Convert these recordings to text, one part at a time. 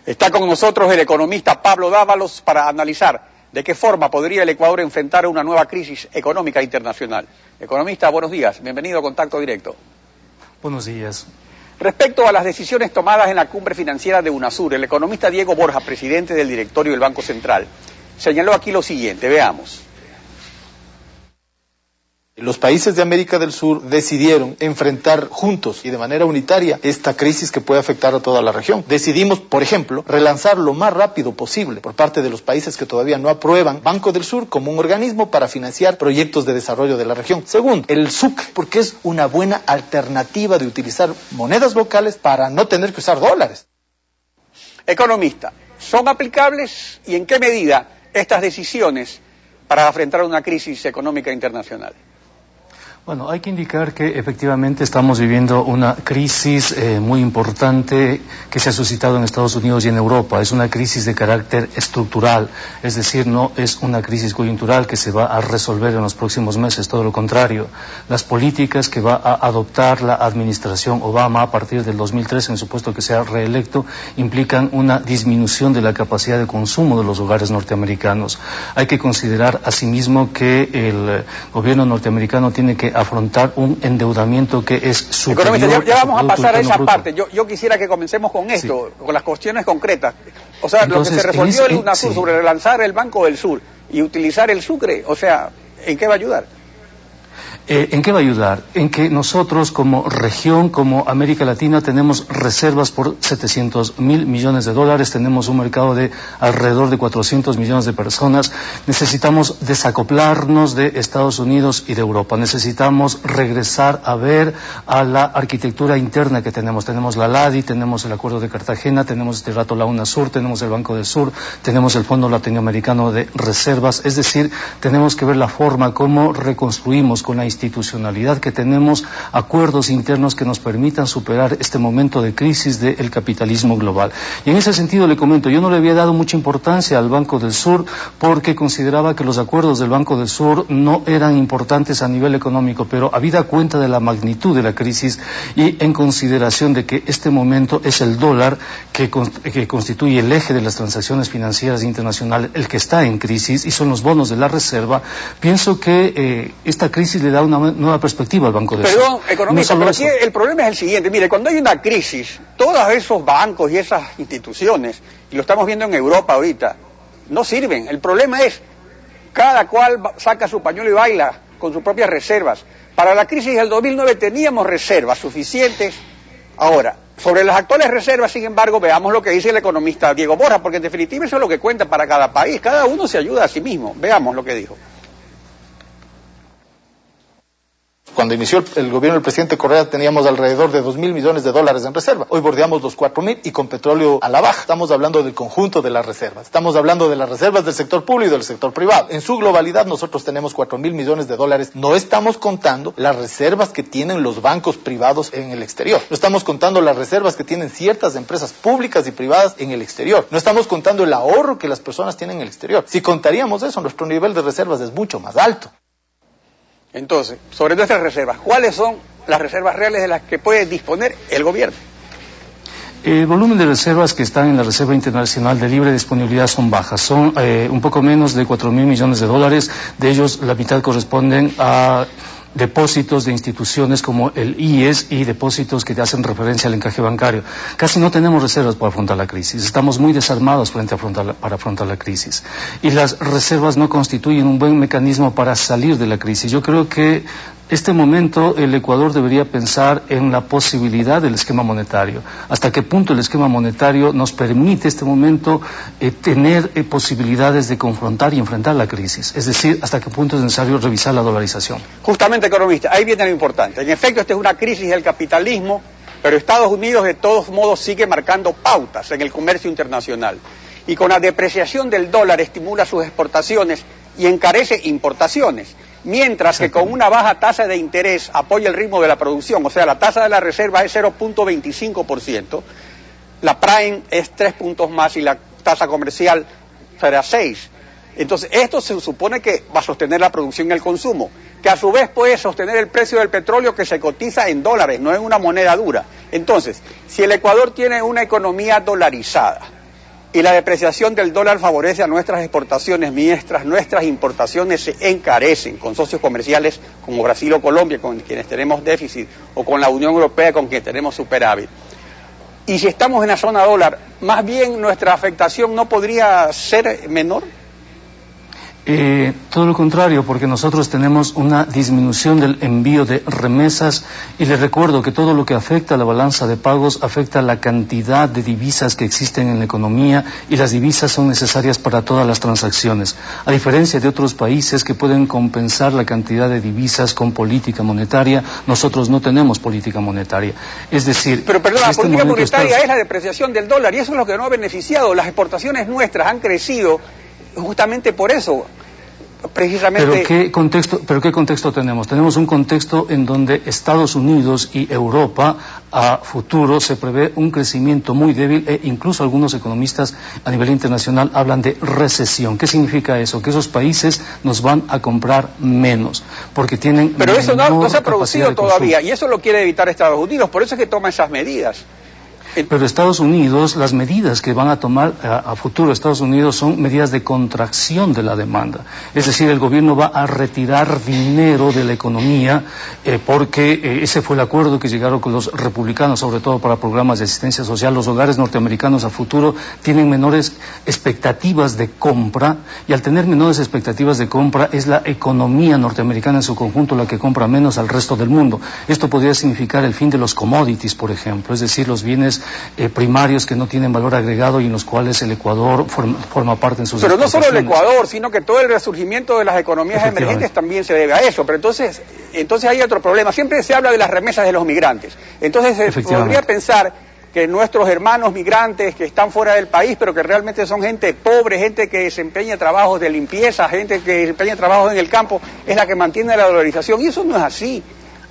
Está con nosotros el economista Pablo Dávalos para analizar de qué forma podría el Ecuador enfrentar una nueva crisis económica internacional. Economista, buenos días, bienvenido a Contacto Directo. Buenos días. Respecto a las decisiones tomadas en la cumbre financiera de UNASUR, el economista Diego Borja, presidente del directorio del Banco Central, señaló aquí lo siguiente, veamos. Los países de América del Sur decidieron enfrentar juntos y de manera unitaria esta crisis que puede afectar a toda la región. Decidimos, por ejemplo, relanzar lo más rápido posible por parte de los países que todavía no aprueban Banco del Sur como un organismo para financiar proyectos de desarrollo de la región. Segundo, el SUC, porque es una buena alternativa de utilizar monedas locales para no tener que usar dólares. Economista, ¿son aplicables y en qué medida estas decisiones para enfrentar una crisis económica internacional? Bueno, hay que indicar que efectivamente estamos viviendo una crisis muy importante que se ha suscitado en Estados Unidos y en Europa. Es una crisis de carácter estructural, es decir, no es una crisis coyuntural que se va a resolver en los próximos meses, todo lo contrario. Las políticas que va a adoptar la administración Obama a partir del 2013, en el supuesto que sea reelecto, implican una disminución de la capacidad de consumo de los hogares norteamericanos. Hay que considerar asimismo que el gobierno norteamericano tiene que afrontar un endeudamiento que es superior. Economista, ya vamos a pasar a esa parte. Yo quisiera que comencemos con esto, sí, con las cuestiones concretas. O sea, entonces, lo que se resolvió en UNASUR sobre relanzar el Banco del Sur y utilizar el Sucre, o sea, ¿en qué va a ayudar? ¿En qué va a ayudar? En que nosotros como región, como América Latina, tenemos reservas por 700.000 millones de dólares, tenemos un mercado de alrededor de 400 millones de personas, necesitamos desacoplarnos de Estados Unidos y de Europa, necesitamos regresar a ver a la arquitectura interna que tenemos. Tenemos la LADI, tenemos el Acuerdo de Cartagena, tenemos este rato la UNASUR, tenemos el Banco del Sur, tenemos el Fondo Latinoamericano de Reservas, es decir, tenemos que ver la forma como reconstruimos con la institucionalidad que tenemos, acuerdos internos que nos permitan superar este momento de crisis del capitalismo global. Y en ese sentido le comento, yo no le había dado mucha importancia al Banco del Sur porque consideraba que los acuerdos del Banco del Sur no eran importantes a nivel económico, pero habida cuenta de la magnitud de la crisis y en consideración de que este momento es el dólar que constituye el eje de las transacciones financieras internacionales, el que está en crisis, y son los bonos de la reserva, pienso que esta crisis le da una nueva perspectiva al Banco del Sur. Perdón, economista, pero aquí el problema es el siguiente. Mire, cuando hay una crisis, todos esos bancos y esas instituciones, y lo estamos viendo en Europa ahorita, no sirven. El problema es, cada cual saca su pañuelo y baila con sus propias reservas. Para la crisis del 2009 teníamos reservas suficientes. Ahora, sobre las actuales reservas, sin embargo, veamos lo que dice el economista Diego Borja, porque en definitiva eso es lo que cuenta para cada país. Cada uno se ayuda a sí mismo. Veamos lo que dijo. Cuando inició el gobierno del presidente Correa teníamos alrededor de 2.000 millones de dólares en reserva. Hoy bordeamos los 4.000 y con petróleo a la baja. Estamos hablando del conjunto de las reservas. Estamos hablando de las reservas del sector público y del sector privado. En su globalidad nosotros tenemos 4.000 millones de dólares. No estamos contando las reservas que tienen los bancos privados en el exterior. No estamos contando las reservas que tienen ciertas empresas públicas y privadas en el exterior. No estamos contando el ahorro que las personas tienen en el exterior. Si contaríamos eso, nuestro nivel de reservas es mucho más alto. Entonces, sobre nuestras reservas, ¿cuáles son las reservas reales de las que puede disponer el gobierno? El volumen de reservas que están en la Reserva Internacional de Libre Disponibilidad son bajas, son un poco menos de 4.000 millones de dólares, de ellos la mitad corresponden a depósitos de instituciones como el IES y depósitos que hacen referencia al encaje bancario. Casi no tenemos reservas para afrontar la crisis, estamos muy desarmados para afrontar la crisis. Y las reservas no constituyen un buen mecanismo para salir de la crisis. Yo creo que este momento el Ecuador debería pensar en la posibilidad del esquema monetario. ¿Hasta qué punto el esquema monetario nos permite este momento tener posibilidades de confrontar y enfrentar la crisis? Es decir, ¿hasta qué punto es necesario revisar la dolarización? Justamente, economista, ahí viene lo importante. En efecto, esta es una crisis del capitalismo, pero Estados Unidos de todos modos sigue marcando pautas en el comercio internacional. Y con la depreciación del dólar estimula sus exportaciones y encarece importaciones. Mientras que con una baja tasa de interés apoya el ritmo de la producción, o sea, la tasa de la reserva es 0.25%, la prime es 3 puntos más y la tasa comercial será 6. Entonces, esto se supone que va a sostener la producción y el consumo, que a su vez puede sostener el precio del petróleo que se cotiza en dólares, no en una moneda dura. Entonces, si el Ecuador tiene una economía dolarizada y la depreciación del dólar favorece a nuestras exportaciones, mientras nuestras importaciones se encarecen con socios comerciales como Brasil o Colombia, con quienes tenemos déficit, o con la Unión Europea, con quienes tenemos superávit. Y si estamos en la zona dólar, más bien nuestra afectación no podría ser menor. Todo lo contrario, porque nosotros tenemos una disminución del envío de remesas y les recuerdo que todo lo que afecta a la balanza de pagos afecta a la cantidad de divisas que existen en la economía y las divisas son necesarias para todas las transacciones. A diferencia de otros países que pueden compensar la cantidad de divisas con política monetaria, nosotros no tenemos política monetaria. Es decir, pero perdón, la política monetaria es la depreciación del dólar y eso es lo que no ha beneficiado. Las exportaciones nuestras han crecido justamente por eso, precisamente. ¿Pero qué contexto tenemos? Tenemos un contexto en donde Estados Unidos y Europa a futuro se prevé un crecimiento muy débil e incluso algunos economistas a nivel internacional hablan de recesión. ¿Qué significa eso? Que esos países nos van a comprar menos porque tienen. Pero eso no se ha producido todavía y eso lo quiere evitar Estados Unidos, por eso es que toma esas medidas. Pero Estados Unidos, las medidas que van a tomar a futuro Estados Unidos son medidas de contracción de la demanda. Es decir, el gobierno va a retirar dinero de la economía porque ese fue el acuerdo que llegaron con los republicanos, sobre todo para programas de asistencia social. Los hogares norteamericanos a futuro tienen menores expectativas de compra y al tener menores expectativas de compra es la economía norteamericana en su conjunto la que compra menos al resto del mundo. Esto podría significar el fin de los commodities, por ejemplo, es decir, los bienes primarios que no tienen valor agregado y en los cuales el Ecuador forma parte en sus Pero no solo el Ecuador, sino que todo el resurgimiento de las economías emergentes también se debe a eso. Pero entonces hay otro problema. Siempre se habla de las remesas de los migrantes. Entonces se podría pensar que nuestros hermanos migrantes que están fuera del país, pero que realmente son gente pobre, gente que desempeña trabajos de limpieza, gente que desempeña trabajos en el campo, es la que mantiene la dolarización. Y eso no es así.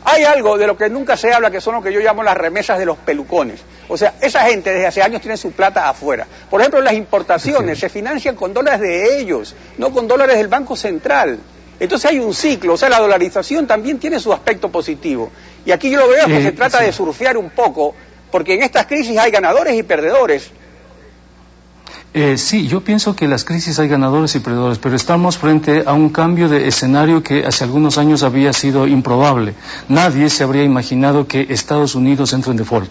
Hay algo de lo que nunca se habla, que son lo que yo llamo las remesas de los pelucones. O sea, esa gente desde hace años tiene su plata afuera. Por ejemplo, las importaciones se financian con dólares de ellos, no con dólares del Banco Central. Entonces hay un ciclo, o sea, la dolarización también tiene su aspecto positivo. Y aquí yo lo veo que se trata de surfear un poco, porque en estas crisis hay ganadores y perdedores. Sí, yo pienso que en las crisis hay ganadores y perdedores, pero estamos frente a un cambio de escenario que hace algunos años había sido improbable. Nadie se habría imaginado que Estados Unidos entre en default.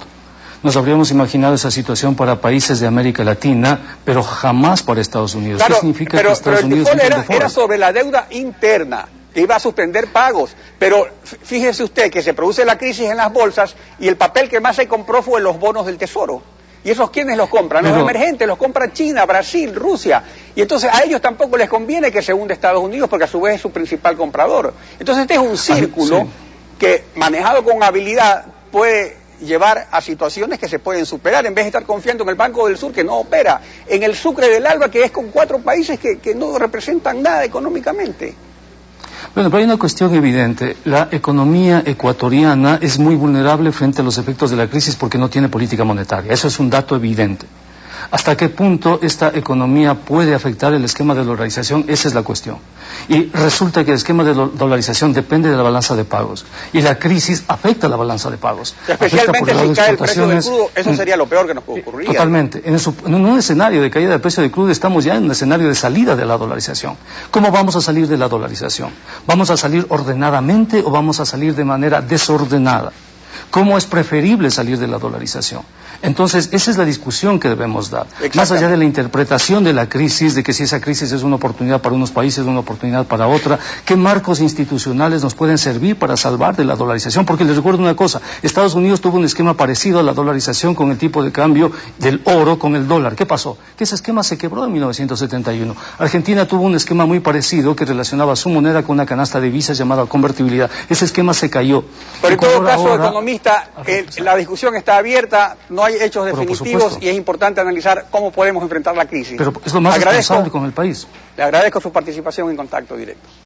Nos habríamos imaginado esa situación para países de América Latina, pero jamás para Estados Unidos. Claro, ¿qué significa que Estados Unidos entre en default? Era sobre la deuda interna, que iba a suspender pagos, pero fíjese usted que se produce la crisis en las bolsas y el papel que más se compró fue los bonos del Tesoro. ¿Y esos quiénes los compran? Los emergentes, los compra China, Brasil, Rusia. Y entonces a ellos tampoco les conviene que se hunda Estados Unidos porque a su vez es su principal comprador. Entonces este es un círculo que manejado con habilidad puede llevar a situaciones que se pueden superar en vez de estar confiando en el Banco del Sur que no opera, en el Sucre del Alba que es con 4 países que no representan nada económicamente. Bueno, pero hay una cuestión evidente. La economía ecuatoriana es muy vulnerable frente a los efectos de la crisis porque no tiene política monetaria. Eso es un dato evidente. ¿Hasta qué punto esta economía puede afectar el esquema de dolarización? Esa es la cuestión. Y resulta que el esquema de dolarización depende de la balanza de pagos. Y la crisis afecta la balanza de pagos. Especialmente si cae el precio del crudo, eso sería lo peor que nos ocurriría. Totalmente. En un escenario de caída del precio del crudo estamos ya en un escenario de salida de la dolarización. ¿Cómo vamos a salir de la dolarización? ¿Vamos a salir ordenadamente o vamos a salir de manera desordenada? ¿Cómo es preferible salir de la dolarización? Entonces, esa es la discusión que debemos dar. Más allá de la interpretación de la crisis, de que si esa crisis es una oportunidad para unos países, una oportunidad para otra, ¿qué marcos institucionales nos pueden servir para salvar de la dolarización? Porque les recuerdo una cosa, Estados Unidos tuvo un esquema parecido a la dolarización con el tipo de cambio del oro con el dólar. ¿Qué pasó? Que ese esquema se quebró en 1971. Argentina tuvo un esquema muy parecido que relacionaba su moneda con una canasta de divisas llamada convertibilidad. Ese esquema se cayó. Pero en todo caso, economista, la discusión está abierta, no hay hechos definitivos y es importante analizar cómo podemos enfrentar la crisis. Pero es lo más responsable con el país. Le agradezco su participación en Contacto Directo.